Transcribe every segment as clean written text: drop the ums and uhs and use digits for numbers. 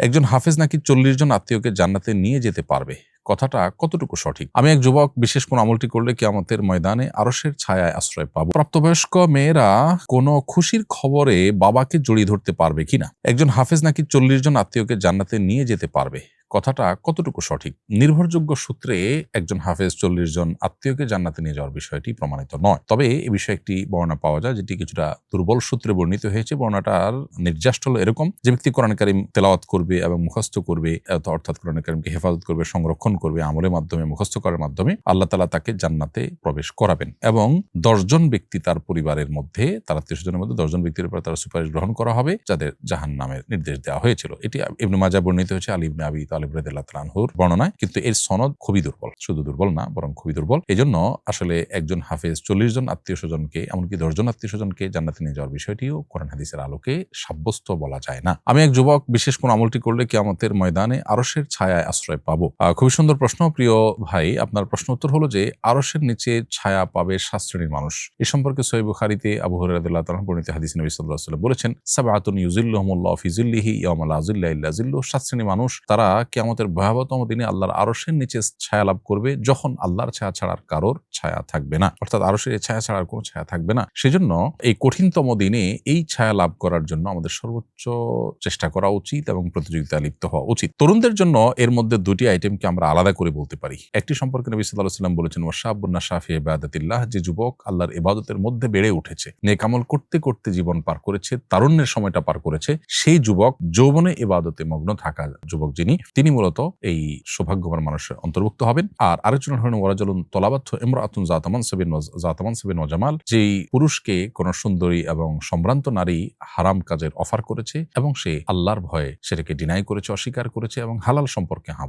একজন হাফেজ নাকি 40 জন আত্মীয়কে জান্নাতে নিয়ে যেতে পারবে, কথাটা কতটুকু সঠিক? আমি এক যুবক, বিশেষ কোন আমলটি করলে কিয়ামতের ময়দানে আরশের ছায়ায় আশ্রয় পাবো। প্রাপ্তবয়স্ক মেয়েরা কোনো খুশির খবরে বাবাকে জড়িয়ে ধরতে পারবে কিনা? একজন হাফেজ নাকি 40 জন আত্মীয়কে জান্নাতে নিয়ে যেতে পারবে, কথাটা কতটুকু সঠিক? নির্ভরযোগ্য সূত্রে একজন হাফেজ 40 জন আত্মীয়কে জান্নাতে নিয়ে যাওয়ার বিষয়টি প্রমাণিত নয়। তবে এ বিষয়ে একটি বর্ণনা পাওয়া যায়, যেটি কিছুটা দুর্বল সূত্রে বর্ণিত হয়েছে। বর্ণনাটার নির্যাস হলো এরকম: যে ব্যক্তি কোরআন কারীম তেলাওয়াত করবে এবং মুখস্থ করবে, অর্থাৎ কোরআন কারীমকে হেফাজত করবে, সংরক্ষণ করবে আমলের মাধ্যমে, মুখস্থ করার মাধ্যমে, আল্লাহ তাআলা তাকে জান্নাতে প্রবেশ করাবেন। এবং 10 জন ব্যক্তি তার পরিবারের মধ্যে, তার আত্মীয়স্বজনের মধ্যে 10 জন ব্যক্তির উপর তার সুপারিশ গ্রহণ করা হবে, যাদের জাহান্নামের নির্দেশ দেওয়া হয়েছিল। এটি ইবনে মাজাহ বর্ণিত হয়েছে আলী ইবনে আবি তালিব রাদিয়াল্লাহু তাআলা আনহুর বর্ণনায়, কিন্তু এর সনদ খুবই দুর্বল। শুধু দুর্বল না, বরং খুবই দুর্বল। এজন্য আসলে একজন হাফেজ 40 জন আত্মীয় স্বজনকে, এমনকি 10 জন আত্মীয় স্বজনকে জান্নাতে নিয়ে যাওয়ার বিষয়টিও কোরআন হাদিসের আলোকে সাব্যস্ত বলা যায় না। আমি এক যুবক, বিশেষ কোন আমলটি করলে কিয়ামতের ময়দানে আরশের ছায়ায় আশ্রয় পাবো। খুবই সুন্দর প্রশ্ন প্রিয় ভাই। আপনার প্রশ্ন উত্তর হলো যে আরশের নিচে ছায়া পাবে 7 শ্রেণীর মানুষ। এ সম্পর্কে সহিহ বুখারীতে আবু হুরায়রা রাদিয়াল্লাহু তাআলা বর্ণিত হাদিসে নবী সাল্লাল্লাহু আলাইহি ওয়াসাল্লাম বলেছেন, সাবআতুন ইউযিল্লুহুমুল্লাহু ফি যিল্লিহি ইয়াওমা লা যিল্লা ইল্লা যিল্লুহু। 7 শ্রেণীর মানুষ, তারা কিয়ামতের ভয়াবহতম দিনে আল্লাহর আরশের নিচে ছায়া লাভ করবে, যখন আল্লাহর ছায়া ছাড়ার কারোর ছায়া থাকবে না, অর্থাৎ আরশের ছায়া ছাড়ার কোনো ছায়া থাকবে না। সেজন্য এই কঠিনতম দিনে এই ছায়া লাভ করার জন্য আমাদের সর্বোচ্চ চেষ্টা করা উচিত এবং প্রতিযোগিতায় লিপ্ত হওয়া উচিত। তরুণদের জন্য এর মধ্যে দুটি আইটেমকে আমরা আলাদা করে বলতে পারি। একটি সম্পর্কে নবী সাল্লাল্লাহু আলাইহি ওয়াসাল্লাম বলেছেন, ওয়াশাবুন নাশা ফি ইবাদাতিল্লাহ, যে যুবক আল্লাহর ইবাদতের মধ্যে বেড়ে উঠেছে, নেক আমল করতে করতে জীবন পার করেছে, তারুণ্যের সময়টা পার করেছে, সেই যুবক, যৌবনে ইবাদতে মগ্ন থাকা যুবক যিনি, তিনি মূলত এই সৌভাগ্যবান মানুষের অন্তর্ভুক্ত হবেন। আর আরেকজন হলেন ওয়ারাজুলুন তালাবাতহু ইমরাআতুন যাতা মানসাবিন ওয়া জামাল, যেই পুরুষকে কোন সুন্দরী এবং সম্ভ্রান্ত নারী হারাম কাজের অফার করেছে এবং সে আল্লাহর ভয়ে সেটাকে ডিনাই করেছে, অস্বীকার করেছে এবং হালাল সম্পর্ককে হ্যাঁ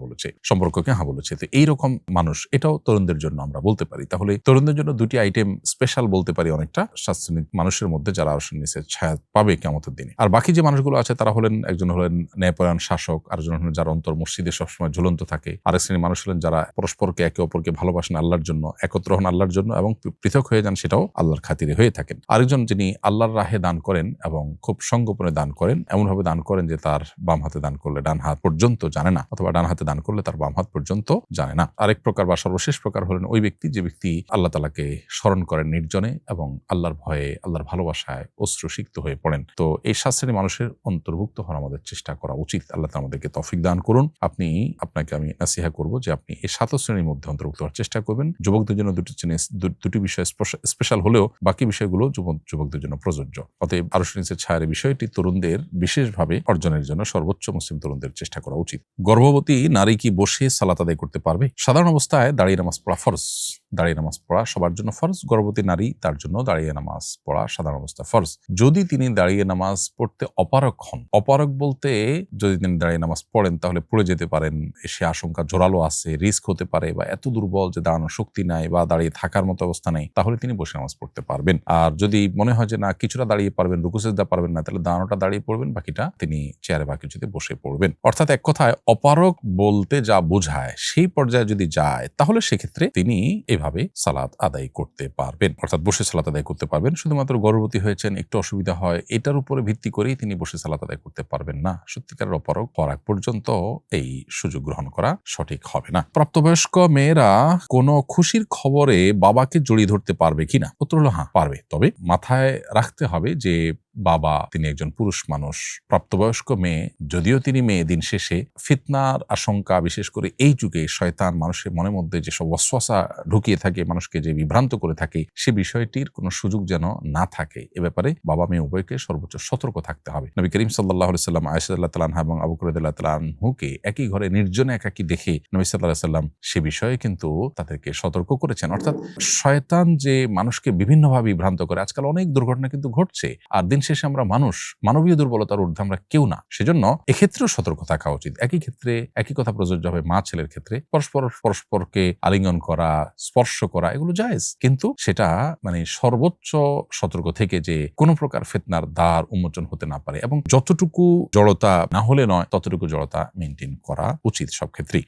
বলেছে। তো এইরকম মানুষ, এটাও তরুণদের জন্য আমরা বলতে পারি। তাহলে তরুণদের জন্য দুটি আইটেম স্পেশাল বলতে পারি অনেকটা, 7 শ্রেণীর মানুষের মধ্যে যারা আরশের নিচে ছায়া পাবে কিয়ামতের দিনে। আর বাকি যে মানুষগুলো আছে তারা হলেন, একজন হলেন ন্যায়পরায়ণ শাসক, আরেকজন হলেন যার অন্তর মসজিদে সবসময় ঝুলন্ত থাকে, আরেক শ্রেণীর মানুষ হলেন যারা পরস্পরকে একে অপরকে ভালোবাসেন আল্লাহর জন্য, একত্র হন আল্লাহর জন্য এবং পৃথক হয়ে যান সেটাও আল্লাহর খাতিরে হয়ে থাকেন। আরেকজন যিনি আল্লাহর রাহে দান করেন এবং খুব সংগোপনে দান করেন, এমনভাবে দান করেন যে তার বাম হাতে দান করলে ডান হাত পর্যন্ত জানে না, অথবা ডান হাতে দান করলে তার বাম হাত পর্যন্ত জানে না। আরেক প্রকার বা সর্বশেষ প্রকার হলেন ওই ব্যক্তি, যে ব্যক্তি আল্লাহ তাআলাকে স্মরণ করেন নির্জনে এবং আল্লাহর ভয়ে, আল্লাহর ভালোবাসায় অশ্রুসিক্ত হয়ে পড়েন। তো এই 7 শ্রেণীর মানুষের অন্তর্ভুক্ত হওয়ার আমাদের চেষ্টা করা উচিত। আল্লাহ তাআলা আমাদেরকে তৌফিক দান করুন। আপনাকে আমি নাসিহা করব যে আপনি এই 7 শ্রেণীর মধ্যে অন্তর্ভুক্ত হওয়ার চেষ্টা করবেন। যুবকদের জন্য দুটি বিষয় স্পেশাল হলেও বাকি বিষয়গুলো যুবকদের জন্য প্রযোজ্য। অতএব আরশের নিচে ছায়ার বিষয়টি তরুণদের বিশেষভাবে অর্জনের জন্য সর্বোচ্চ মুসলিম তরুণদের চেষ্টা করা উচিত। গর্ভবতী নারী কি বসে সালাত আদায় করতে পারবে? সাধারণ অবস্থায় দাঁড়িয়ে নামাজ পড়া ফরজ। দাঁড়িয়ে নামাজ পড়া সবার জন্য ফরজ। গর্ভবতী নারী, তার জন্য দাঁড়িয়ে নামাজ পড়া সাধারণ অবস্থা ফরজ। যদি তিনি দাঁড়িয়ে নামাজ পড়তে অপারগ হন, অপারগ বলতে যদি তিনি দাঁড়িয়ে নামাজ পড়েন তাহলে পড়ে যেতে পারেন, সে আশঙ্কা জোরালো আছে, রিস্ক হতে পারে, বা এত দুর্বল যে দাঁড়ানোর শক্তি নাই বা দাঁড়িয়ে থাকার মতো অবস্থা নেই, তাহলে তিনি বসে নামাজ পড়তে পারবেন। আর যদি মনে হয় যে না, কিছুটা দাঁড়িয়ে পারবেন, রুকু সিজদা পারবেন না, তাহলে দাঁড়ানোটা দাঁড়িয়ে পড়বেন, বাকিটা তিনি চেয়ারে বা কিছুতে বসে পড়বেন। অর্থাৎ এক কথায় অপারগ বলতে যা বোঝায় সেই পর্যায়ে যদি যায়, তাহলে সেক্ষেত্রে তিনি এভাবে সালাত আদায় করতে পারবেন, অর্থাৎ বসে সালাত আদায় করতে পারবেন। শুধুমাত্র গর্ভবতী হয়েছেন, একটু অসুবিধা হয়, এটার উপরে ভিত্তি করেই তিনি বসে সালাত আদায় করতে পারবেন না। সত্যিকারের অপারগ হওয়ার আগ পর্যন্ত এই সুযোগ গ্রহণ করা সঠিক হবে না। প্রাপ্তবয়স্ক মেয়েরা কোনো খুশির খবরে বাবাকে জড়িয়ে ধরতে পারবে কিনা? উত্তর হলো হ্যাঁ, পারবে। তবে মাথায় রাখতে হবে যে বাবা তিনি একজন পুরুষ মানুষ। প্রাপ্তবয়স্ক মেয়ে, যদিও তিনি মেয়ে, দিন শেষে ফিতনার আশঙ্কা, বিশেষ করে এই যুগে শয়তান মানুষের মনের মধ্যে যেসব ওয়াসওয়াসা ঢুকিয়ে থাকে, মানুষকে যে বিভ্রান্ত করে থাকে, সে বিষয়টির কোনো সুযোগ যেন না থাকে, এ ব্যাপারে বাবা মেয়ে উভয়কে সর্বোচ্চ সতর্ক থাকতে হবে। নবী করিম সাল্লাল্লাহু আলাইহি ওয়াসাল্লাম আয়েশা রাদিয়াল্লাহু তাআলা আনহা এবং আবু বকর রাদিয়াল্লাহু তাআলা আনহুকে একই ঘরে নির্জনে একাকী দেখে নবী সাল্লাল্লাহু আলাইহি ওয়াসাল্লাম সে বিষয়ে কিন্তু তাদেরকে সতর্ক করেছেন। অর্থাৎ শয়তান যে মানুষকে বিভিন্নভাবে বিভ্রান্ত করে, আজকাল অনেক দুর্ঘটনা কিন্তু ঘটছে, আর দিন শেষে আমরা মানুষ, মানবীয় দুর্বলতার ঊর্ধ্বে আমরা কেউ না। সেজন্য এক্ষেত্রেও সতর্ক থাকা উচিত। একই ক্ষেত্রে একই কথা প্রযোজ্য হবে মা ছেলের ক্ষেত্রে। পরস্পরকে আলিঙ্গন করা, স্পর্শ করা, এগুলো জায়েজ, কিন্তু সেটা সর্বোচ্চ সতর্ক থেকে যে কোনো প্রকার ফিতনার দ্বার উন্মোচন হতে না পারে, এবং যতটুকু জড়তা না হলে নয় ততটুকু জড়তা মেনটেন করা উচিত সব ক্ষেত্রেই।